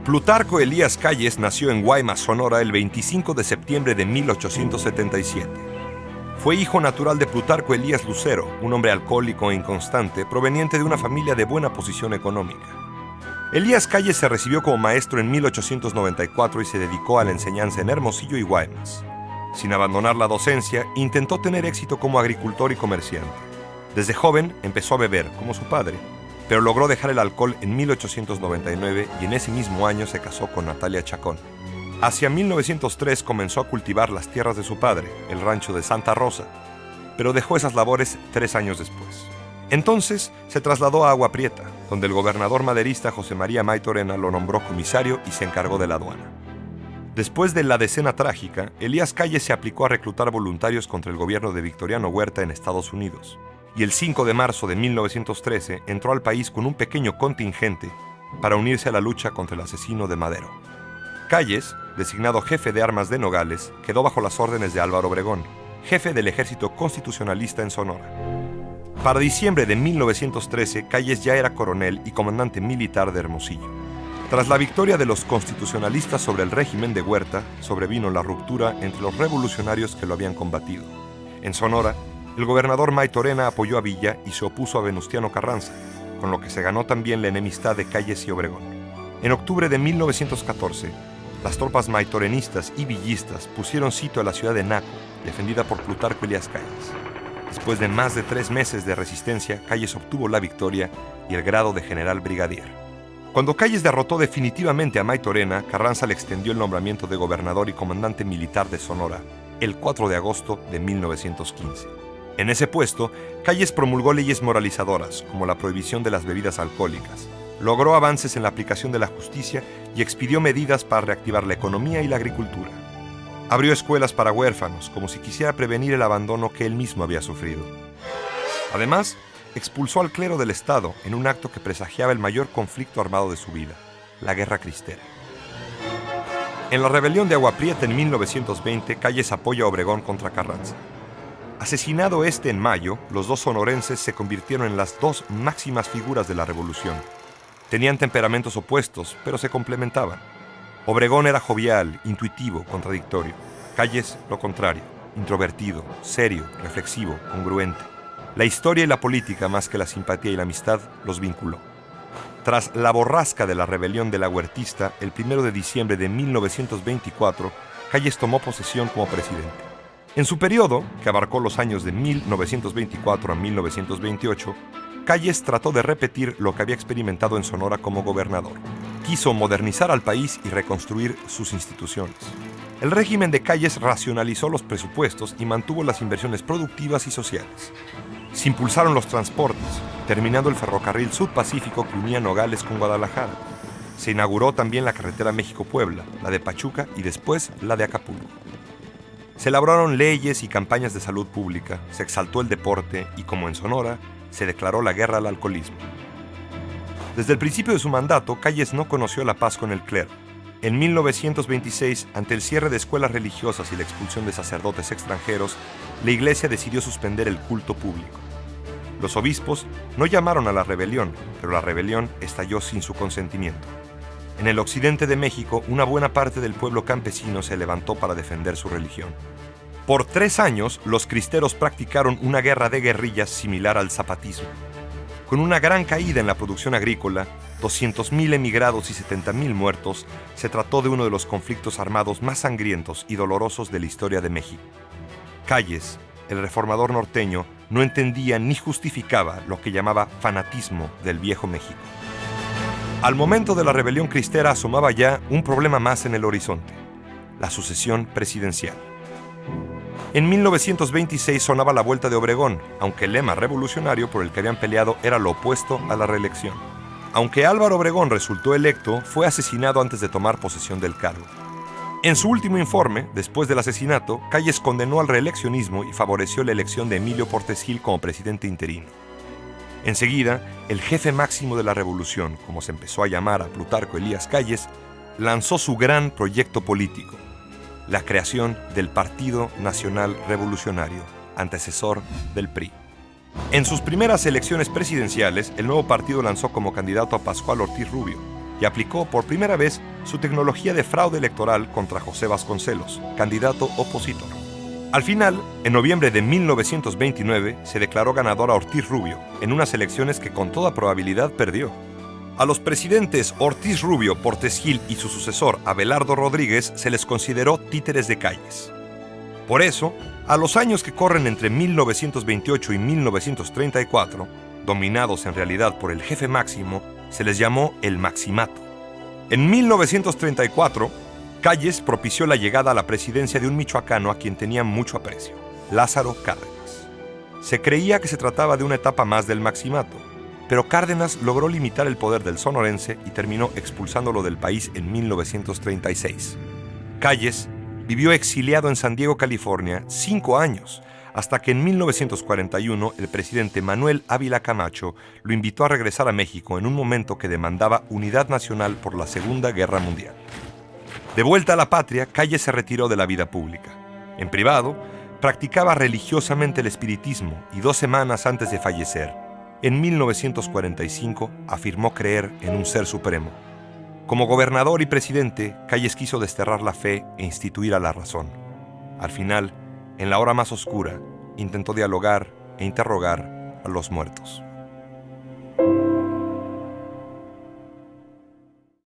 Plutarco Elías Calles nació en Guaymas, Sonora, el 25 de septiembre de 1877. Fue hijo natural de Plutarco Elías Lucero, un hombre alcohólico e inconstante, proveniente de una familia de buena posición económica. Elías Calles se recibió como maestro en 1894 y se dedicó a la enseñanza en Hermosillo y Guaymas. Sin abandonar la docencia, intentó tener éxito como agricultor y comerciante. Desde joven empezó a beber, como su padre, pero logró dejar el alcohol en 1899 y en ese mismo año se casó con Natalia Chacón. Hacia 1903 comenzó a cultivar las tierras de su padre, el rancho de Santa Rosa, pero dejó esas labores 3 años después. Entonces se trasladó a Agua Prieta, donde el gobernador maderista José María Maytorena lo nombró comisario y se encargó de la aduana. Después de la Decena Trágica, Elías Calles se aplicó a reclutar voluntarios contra el gobierno de Victoriano Huerta en Estados Unidos, y el 5 de marzo de 1913 entró al país con un pequeño contingente para unirse a la lucha contra el asesino de Madero. Calles, designado jefe de armas de Nogales, quedó bajo las órdenes de Álvaro Obregón, jefe del ejército constitucionalista en Sonora. Para diciembre de 1913, Calles ya era coronel y comandante militar de Hermosillo. Tras la victoria de los constitucionalistas sobre el régimen de Huerta, sobrevino la ruptura entre los revolucionarios que lo habían combatido. En Sonora, el gobernador Maytorena apoyó a Villa y se opuso a Venustiano Carranza, con lo que se ganó también la enemistad de Calles y Obregón. En octubre de 1914, las tropas maytorenistas y villistas pusieron sitio a la ciudad de Naco, defendida por Plutarco Elías Calles. Después de más de 3 meses de resistencia, Calles obtuvo la victoria y el grado de general brigadier. Cuando Calles derrotó definitivamente a Maytorena, Carranza le extendió el nombramiento de gobernador y comandante militar de Sonora el 4 de agosto de 1915. En ese puesto, Calles promulgó leyes moralizadoras, como la prohibición de las bebidas alcohólicas. Logró avances en la aplicación de la justicia y expidió medidas para reactivar la economía y la agricultura. Abrió escuelas para huérfanos, como si quisiera prevenir el abandono que él mismo había sufrido. Además, expulsó al clero del Estado en un acto que presagiaba el mayor conflicto armado de su vida, la Guerra Cristera. En la rebelión de Agua Prieta en 1920, Calles apoya a Obregón contra Carranza. Asesinado este en mayo, los dos sonorenses se convirtieron en las 2 máximas figuras de la revolución. Tenían temperamentos opuestos, pero se complementaban. Obregón era jovial, intuitivo, contradictorio. Calles, lo contrario, introvertido, serio, reflexivo, congruente. La historia y la política, más que la simpatía y la amistad, los vinculó. Tras la borrasca de la rebelión de la Huertista, el 1 de diciembre de 1924, Calles tomó posesión como presidente. En su periodo, que abarcó los años de 1924 a 1928, Calles trató de repetir lo que había experimentado en Sonora como gobernador. Quiso modernizar al país y reconstruir sus instituciones. El régimen de Calles racionalizó los presupuestos y mantuvo las inversiones productivas y sociales. Se impulsaron los transportes, terminando el ferrocarril Sud-Pacífico que unía Nogales con Guadalajara. Se inauguró también la carretera México-Puebla, la de Pachuca y después la de Acapulco. Se elaboraron leyes y campañas de salud pública, se exaltó el deporte y, como en Sonora, se declaró la guerra al alcoholismo. Desde el principio de su mandato, Calles no conoció la paz con el clero. En 1926, ante el cierre de escuelas religiosas y la expulsión de sacerdotes extranjeros, la Iglesia decidió suspender el culto público. Los obispos no llamaron a la rebelión, pero la rebelión estalló sin su consentimiento. En el occidente de México, una buena parte del pueblo campesino se levantó para defender su religión. Por 3 años, los cristeros practicaron una guerra de guerrillas similar al zapatismo. Con una gran caída en la producción agrícola, 200.000 emigrados y 70.000 muertos, se trató de uno de los conflictos armados más sangrientos y dolorosos de la historia de México. Calles, el reformador norteño, no entendía ni justificaba lo que llamaba fanatismo del viejo México. Al momento de la rebelión cristera asomaba ya un problema más en el horizonte: la sucesión presidencial. En 1926 sonaba la vuelta de Obregón, aunque el lema revolucionario por el que habían peleado era lo opuesto a la reelección. Aunque Álvaro Obregón resultó electo, fue asesinado antes de tomar posesión del cargo. En su último informe, después del asesinato, Calles condenó al reeleccionismo y favoreció la elección de Emilio Portes Gil como presidente interino. Enseguida, el jefe máximo de la revolución, como se empezó a llamar a Plutarco Elías Calles, lanzó su gran proyecto político: la creación del Partido Nacional Revolucionario, antecesor del PRI. En sus primeras elecciones presidenciales, el nuevo partido lanzó como candidato a Pascual Ortiz Rubio, y aplicó por primera vez su tecnología de fraude electoral contra José Vasconcelos, candidato opositor. Al final, en noviembre de 1929, se declaró ganador a Ortiz Rubio, en unas elecciones que con toda probabilidad perdió. A los presidentes Ortiz Rubio, Portes Gil y su sucesor Abelardo Rodríguez se les consideró títeres de Calles. Por eso, a los años que corren entre 1928 y 1934, dominados en realidad por el jefe máximo, se les llamó el Maximato. En 1934, Calles propició la llegada a la presidencia de un michoacano a quien tenía mucho aprecio, Lázaro Cárdenas. Se creía que se trataba de una etapa más del Maximato, pero Cárdenas logró limitar el poder del sonorense y terminó expulsándolo del país en 1936. Calles vivió exiliado en San Diego, California, 5 años, hasta que en 1941 el presidente Manuel Ávila Camacho lo invitó a regresar a México en un momento que demandaba unidad nacional por la Segunda Guerra Mundial. De vuelta a la patria, Calles se retiró de la vida pública. En privado, practicaba religiosamente el espiritismo y 2 semanas antes de fallecer, en 1945, afirmó creer en un ser supremo. Como gobernador y presidente, Calles quiso desterrar la fe e instituir a la razón. Al final, en la hora más oscura, intentó dialogar e interrogar a los muertos.